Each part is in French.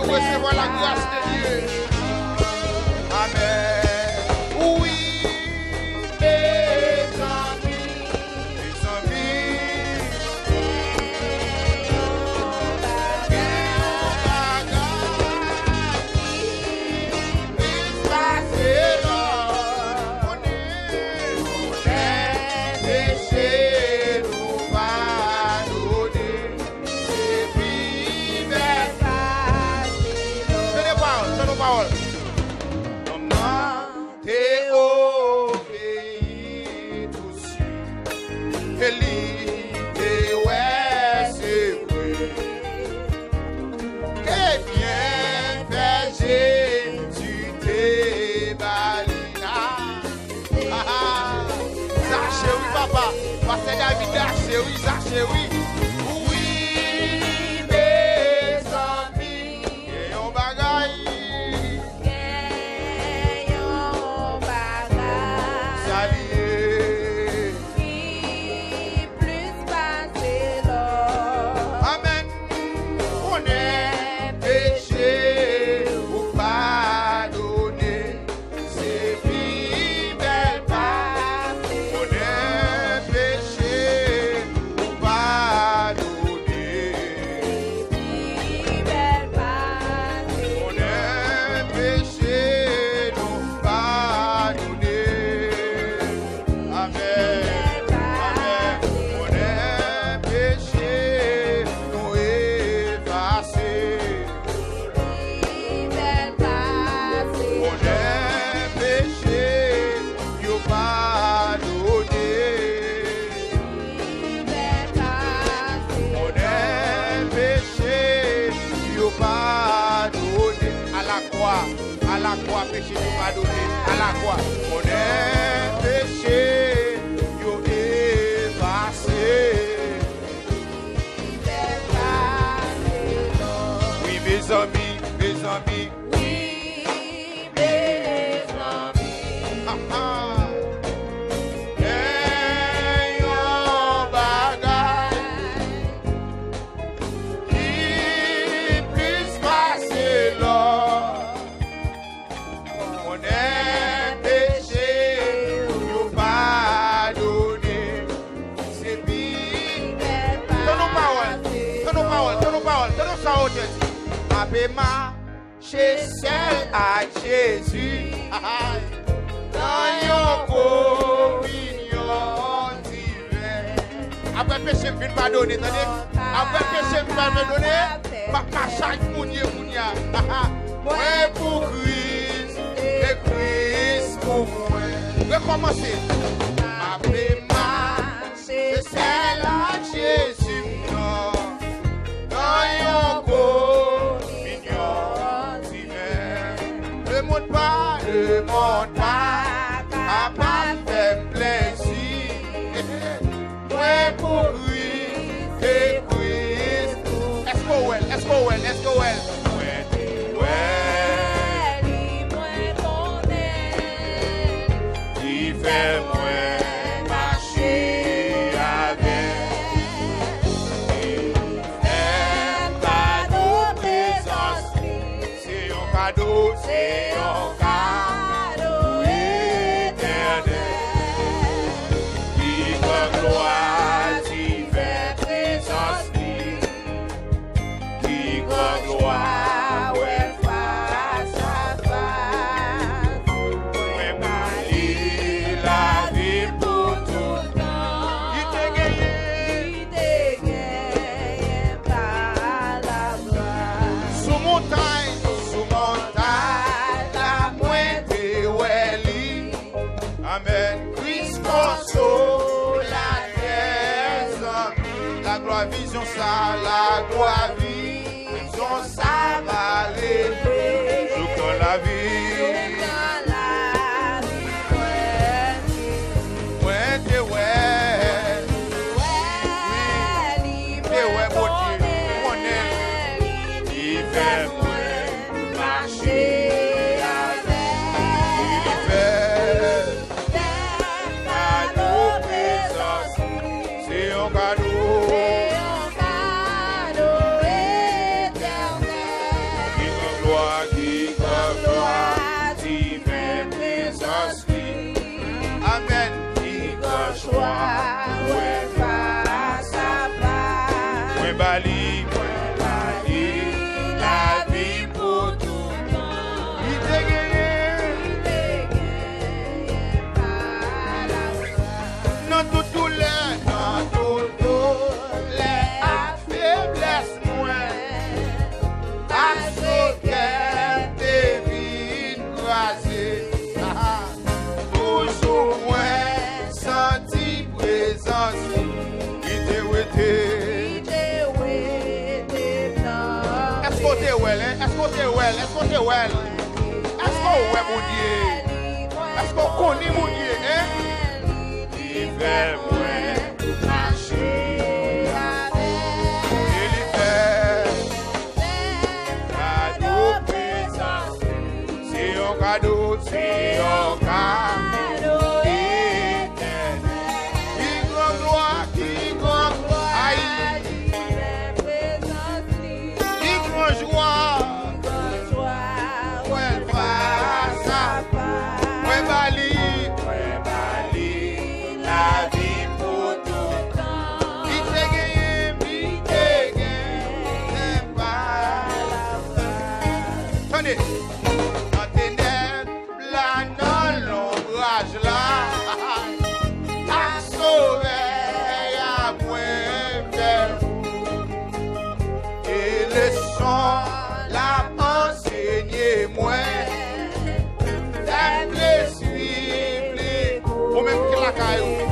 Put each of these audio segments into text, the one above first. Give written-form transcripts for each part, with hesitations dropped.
Recevoir la grâce de Dieu. Amen. Oui, mes amis, Pasteur David a chéri, ça chéri. Oui, mes amis, et on bagaille. Salier. Qui plus passé là. Amen. On est péché ou pardonné. C'est plus belle part. On est péché ou pardonné. la croix, péché nous pardonné. À la croix, on est péché, yo effacé. Oui, mes amis, mes amis. Oui, mes amis. Marcher seul à Jésus, dans yon communion divine. Après péché, je ne pas donner, attendez. Après péché, je ne pas me donner. Ma chaque mounia. Moi pour Christ, et Christ pour moi. Recommencez. Après marcher seul à Jésus, dans yon le monde pas capable de faire plaisir. Moi pour Christ et Christ. Let's go well. Il fait moi marcher avec. Il fait cadeau présence. C'est un cadeau, c'est un cadeau éternel. Vive gloire, vive présence. Vive gloire, ouais, face à face. Ouais, Marie, la vie pour tout le temps. Il te gagne par la gloire. Sous montagne, la moindre oueli. Amen. Christ console la terre. La gloire vision ça, la gloire vision ça va lever. Joue dans la vie. Moindre oueli. Oui, mon Dieu, mon aile. Il fait marcher. La vie pour tout le monde. Il te gagne par la gloire. Non tout les faiblesse moins. À ce qu'elle devine croiser. Toujours moins senti présence. Il te wete. Escoutez well. Escoutez mon Dieu. Escoutez connaît mon Dieu, hein? Il fait moins marcher avec. Il fait cadeau présence. C'est un cadeau, c'est un cadeau éternel. Qui grand gloire. Aïe. Qui grand joie.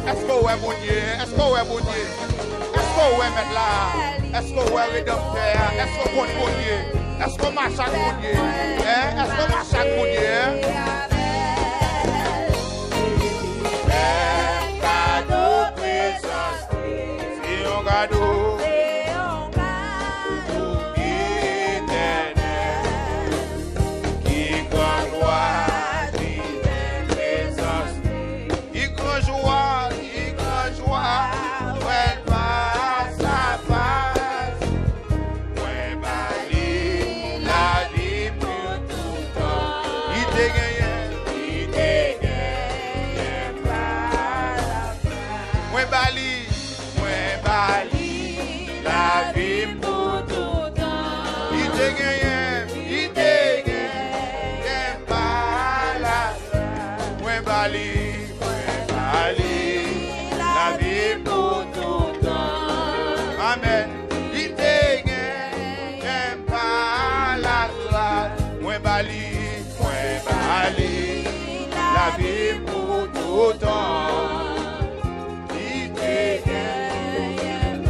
Est-ce qu'on est mon Dieu? Est-ce qu'on est mon Dieu? Est-ce qu'on est mettre là? Est-ce qu'on est rédempteur? Est-ce qu'on est mon Dieu? Est-ce qu'on marche à Mounier? Est-ce qu'on marche à Mounier? Un cadeau présence, C'est un cadeau. c'est un cadeau Éternel, qui grand gloire, divine présence, qui grand joie, ouais, face à face, ouais, bali, la vie pour tout temps. Il te gagne, par la fin. ouais, bali, la vie pour Pour tout temps, il te gagne, pas la, ouais, bali, la vie pour tout temps. Amen. Il te gagne pas la gloire. Moi bali, la vie pour tout temps. Il te gagne.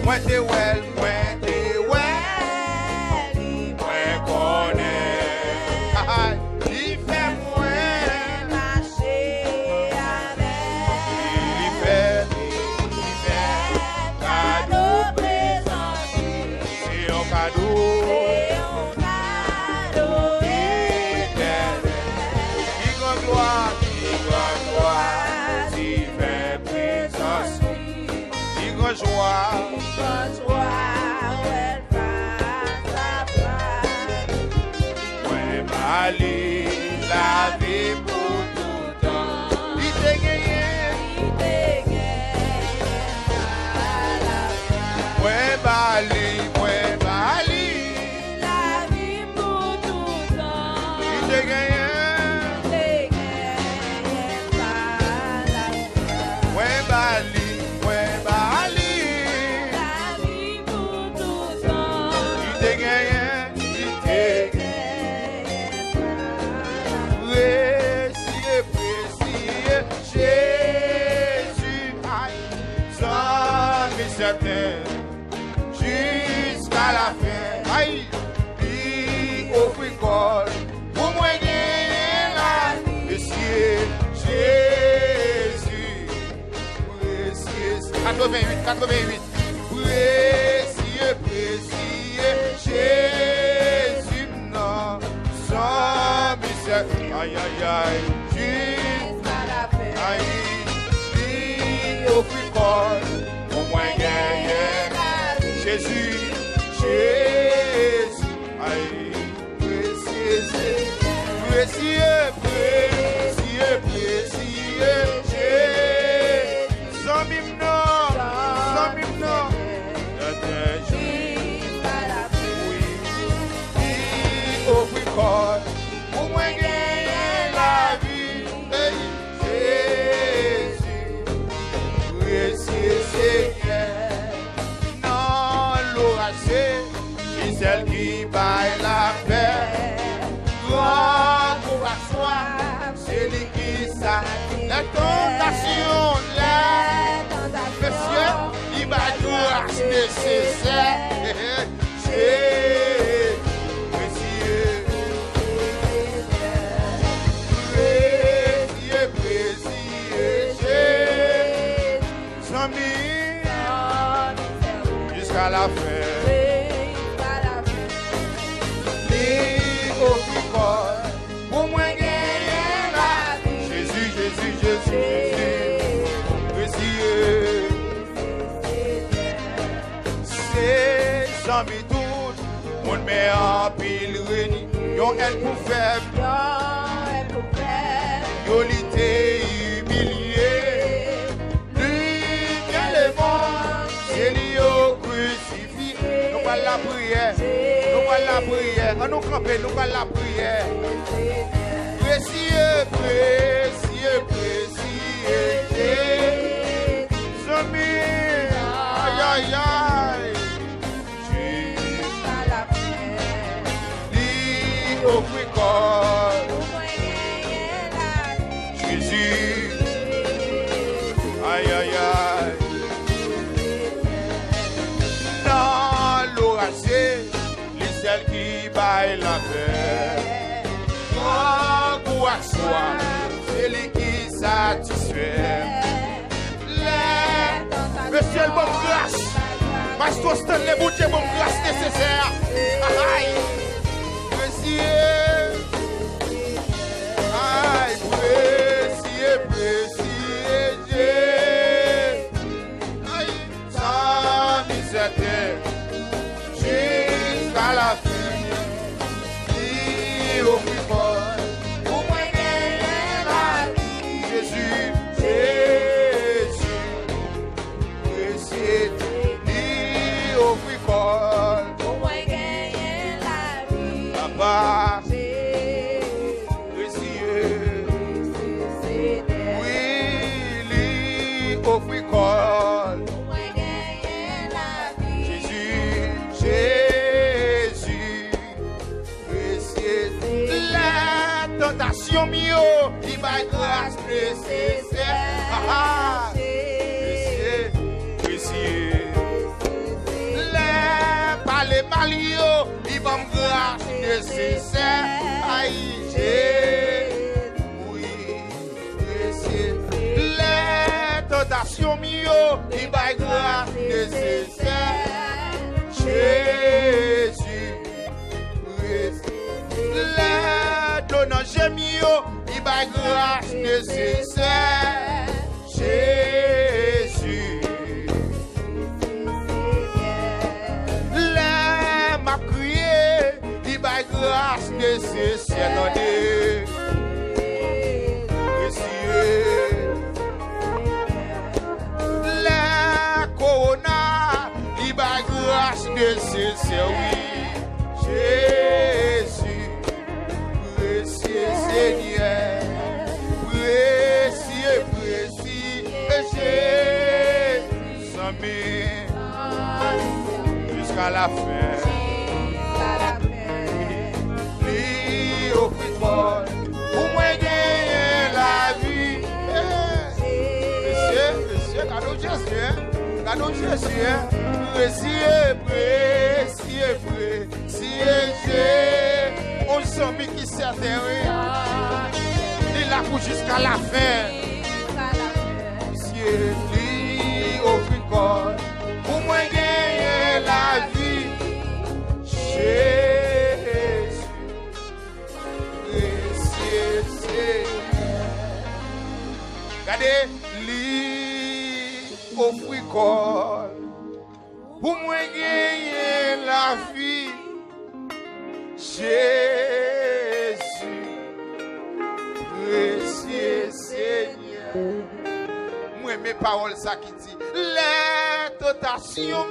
Moi te well, moi connais. Il fait moins. Il fait Cadeau présent, c'est un cadeau. c'est un cadeau Éternel. Qui grand gloire, divine présence, qui grand joie. Ouais, Mali, la vie pour tout temps. Il te gagne, ouais, Mali, il te gagne, ouais, Mali, il te gagne, précieux, Jésus, aïe, sans certain, jusqu'à la fin, aïe, il offre corps, pour moi, la précieux, Jésus, précieux, 88, précieux, Jésus, non, sans misère, aïe, juste, aïe, il offre corps, pour moi, Jésus, aïe, précieux, Jésus, sans mime non, il offre corps, pour moi, la vie, Jésus, précieux Seigneur, non, l'orage, c'est celle qui baille la paix. Grand pour asseoir, c'est lui qui ça. La tentation, monsieur, il va grâce nécessaire. Précieux, sans mille, jusqu'à la fin. Pour moi, Jésus, précieux, c'est sans tout, mon mère en pile réuni, yon elle pour faible, yon l'ité humilié, lui vient le monde, c'est lui au crucifié, nous pas la prière, on nous camper, nous pas la prière. Précieux, aïe, dis au corps, Jésus, aïe, dans l'orage. fait. Grand goût à soi, c'est lui qui satisfait. Monsieur le bon grâce, Maestro Stanley, bon Dieu, bon grâce nécessaire. Aïe, précieux. Aïe, précieux, précieux Dieu. Aïe, sans misère, jusqu'à la fin. Il au plus fort, pour moi gagner la vie. Jésus, Jésus, précieux, il au plus fort, pour moi gagner la vie. Papa. Mio, il va grâce nécessaire. Précieux. Par les malio, il va grâce nécessaire. Aïe, oui, précieux. Les tentations mio, il va grâce nécessaire. Jésus, donnant gémio, il va grâce nécessaire. Jésus, là m'a crié, il va grâce nécessaire. Donnez, précieux. La corona, il va grâce nécessaire. Oui, Jésus. Seigneur, précieux, précieux, Jésus, jusqu'à la fin. Lui au plus fort, pour moi gagner la vie. Précieux, cadeau Jésus, cadeau Jésus, précieux, précieux, précieux Jésus. On s'en qui certain, il a pour jusqu'à la fin. Si lui au plus corps, pour moi gagner la vie. Jésus, précieux Seigneur. Regardez, lui au plus corps, pour moi gagner la vie. Jésus, précieux Seigneur. Moi, mes paroles, ça qui dit, les tentations,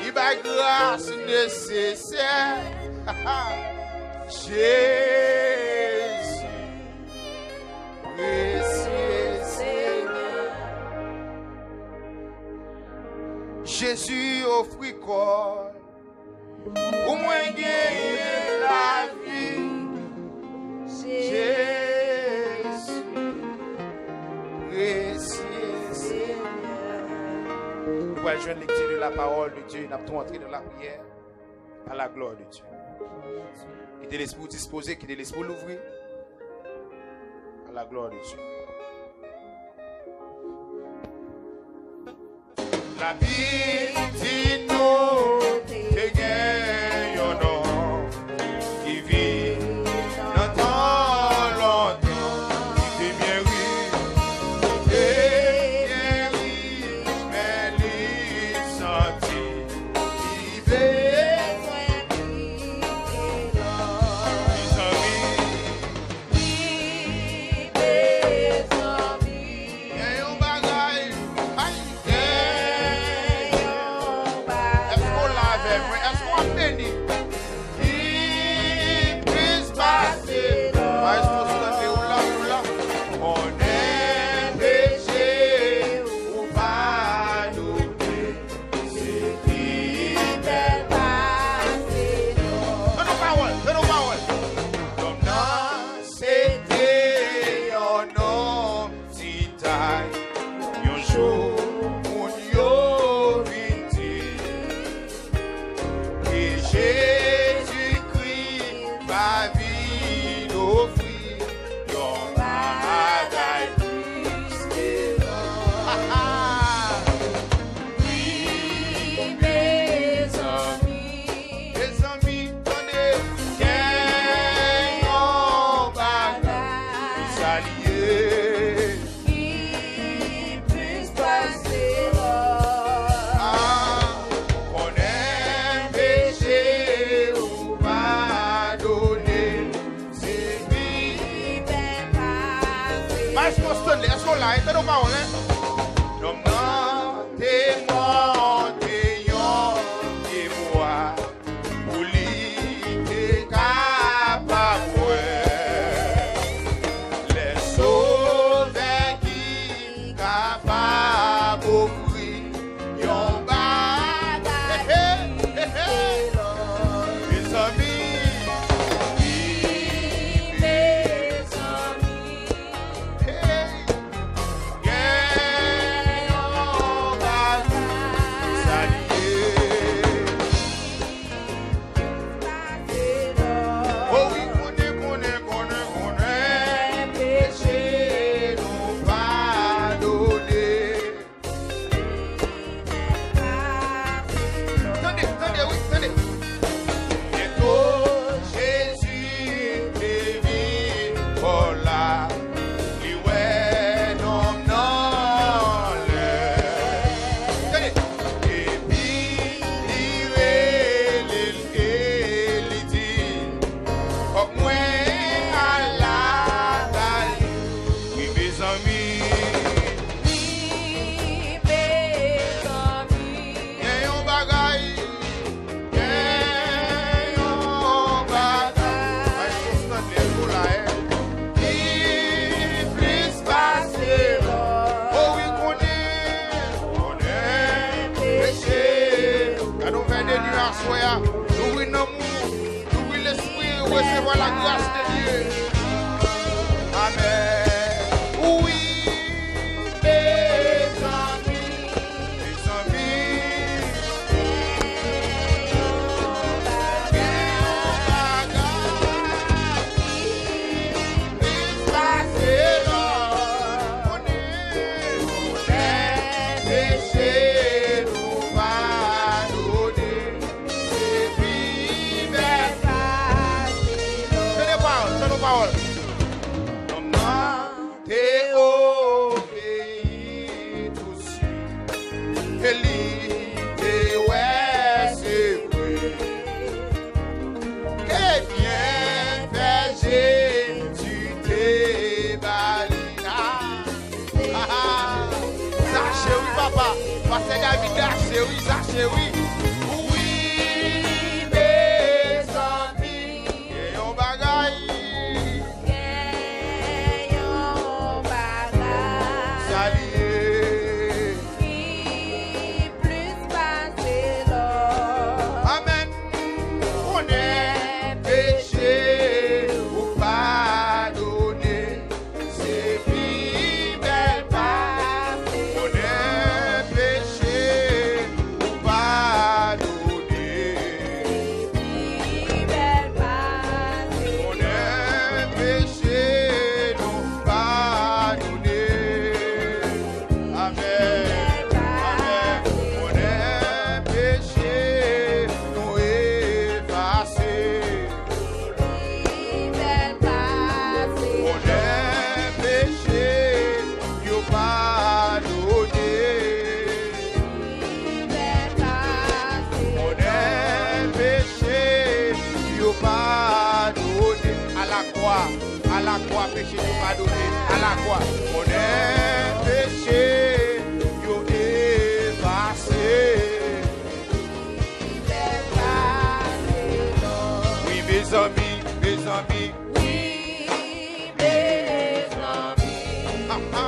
il va grâce nécessaire. Jésus, précieux Seigneur. Jésus offrit corps. Pour moi gagner la vie. Jésus, précieux Seigneur. Pour jouer une lecture de la parole de Dieu, nous avons entré dans la prière à la gloire de Dieu. Quittez l'esprit disposé, quittez l'esprit l'ouvrir à la gloire de Dieu. La vie dit nous. Jésus parole, hein? Non, non, t'es monté, yon, t'es moi. Ou li, t'es capable, les sauveurs qui capables offrir, yon bagaille. Mes amis, recevoir la grâce de Dieu. Amen. Oui, mes amis, t'es obéi tout suite. T'es ouais, c'est vrai. Eh bien, fait Jésus, t'es balina. Zaché, oui, papa. Pasteur David, Zaché, oui, Zaché, oui. Oui, mes amis, et on bagaille. À la croix, péché nous pardonné. À la croix, on est péché, yo effacé. Oui, mes amis, mes amis. Oui, mes amis. Ah, ah.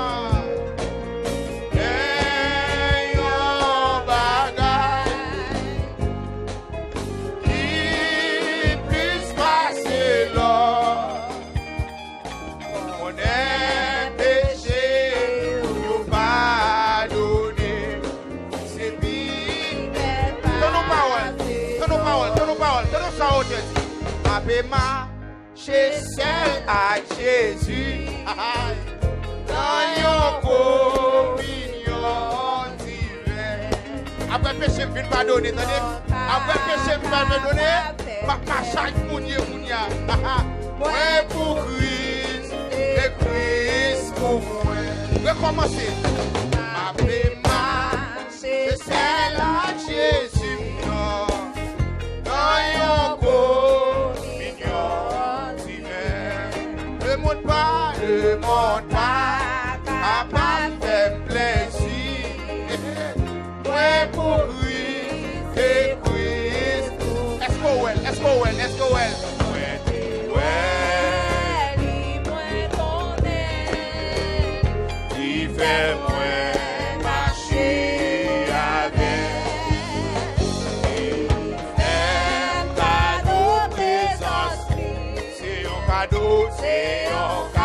Marcher seul à Jésus, dans yon communion divine. Après péché, je vais pardonner, après péché, je vais pardonner, pas chaque mounia. Moi pour Christ, et Christ pour moi. Recommencer. Marcher seul à Jésus, dans yon le monde pas capable de cadeau, c'est un